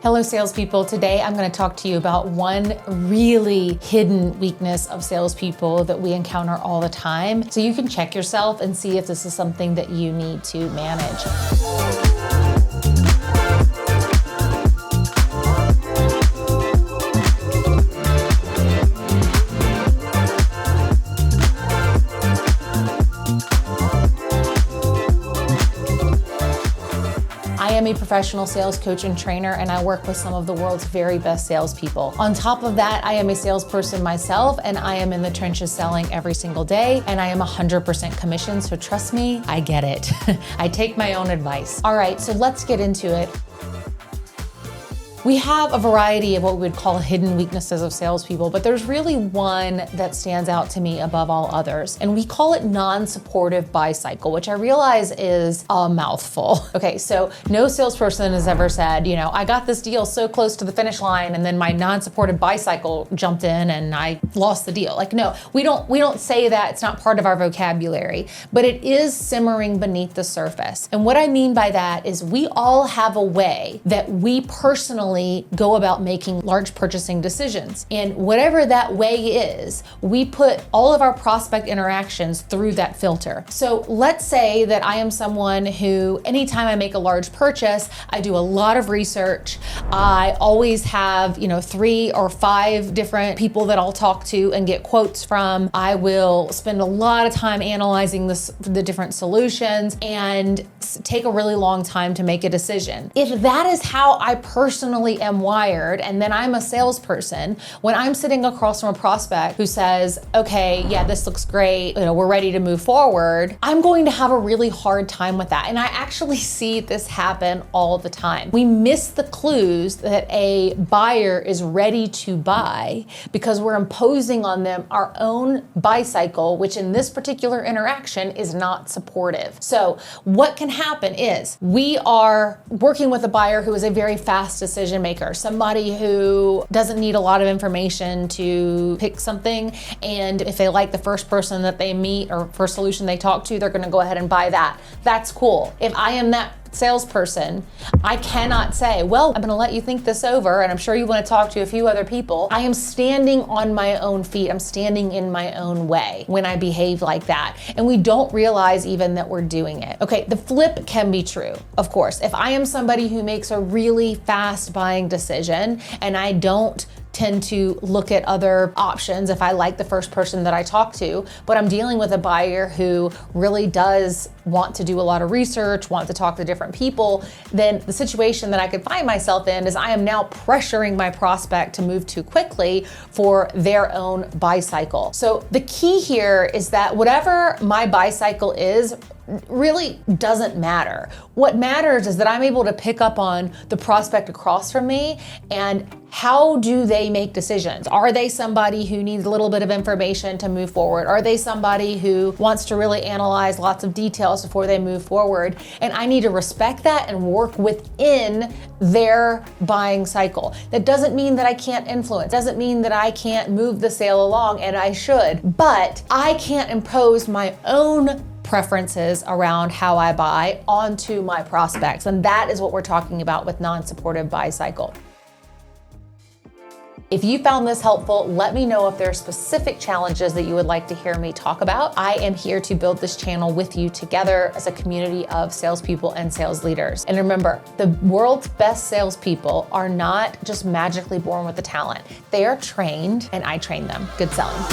Hello salespeople, today I'm going to talk to you about one really hidden weakness of salespeople that we encounter all the time, so you can check yourself and see if this is something that you need to manage. I am a professional sales coach and trainer, and I work with some of the world's very best salespeople. On top of that, I am a salesperson myself, and I am in the trenches selling every single day, and I am 100% commission, so trust me, I get it. I take my own advice. All right, so let's get into it. We have a variety of what we would call hidden weaknesses of salespeople, but there's really one that stands out to me above all others, and we call it non-supportive buy cycle, which I realize is a mouthful. Okay, so no salesperson has ever said, I got this deal so close to the finish line, and then my non-supportive buy cycle jumped in and I lost the deal. Like, no, we don't say that. It's not part of our vocabulary, but it is simmering beneath the surface. And what I mean by that is we all have a way that we personally go about making large purchasing decisions. And whatever that way is, we put all of our prospect interactions through that filter. So let's say that I am someone who, anytime I make a large purchase, I do a lot of research. I always have, 3 or 5 different people that I'll talk to and get quotes from. I will spend a lot of time analyzing the different solutions and take a really long time to make a decision. If that is how I personally am wired, and then I'm a salesperson, when I'm sitting across from a prospect who says, okay, yeah, this looks great, we're ready to move forward, I'm going to have a really hard time with that. And I actually see this happen all the time. We miss the clues that a buyer is ready to buy because we're imposing on them our own buy cycle, which in this particular interaction is not supportive. So what can happen is we are working with a buyer who is a very fast decision maker, somebody who doesn't need a lot of information to pick something, and if they like the first person that they meet or first solution they talk to, they're going to go ahead and buy that. That's cool. If I am that salesperson, I cannot say, well, I'm going to let you think this over, and I'm sure you want to talk to a few other people. I am standing on my own feet. I'm standing in my own way when I behave like that. And we don't realize even that we're doing it. Okay, the flip can be true, of course. If I am somebody who makes a really fast buying decision and I don't tend to look at other options if I like the first person that I talk to, but I'm dealing with a buyer who really does want to do a lot of research, want to talk to different people, then the situation that I could find myself in is I am now pressuring my prospect to move too quickly for their own buy cycle. So the key here is that whatever my buy cycle is really doesn't matter. What matters is that I'm able to pick up on the prospect across from me and how do they make decisions? Are they somebody who needs a little bit of information to move forward? Are they somebody who wants to really analyze lots of details before they move forward? And I need to respect that and work within their buying cycle. That doesn't mean that I can't influence, doesn't mean that I can't move the sale along, and I should, but I can't impose my own preferences around how I buy onto my prospects. And that is what we're talking about with non-supportive buy cycle. If you found this helpful, let me know if there are specific challenges that you would like to hear me talk about. I am here to build this channel with you together as a community of salespeople and sales leaders. And remember, the world's best salespeople are not just magically born with the talent. They are trained, and I train them. Good selling.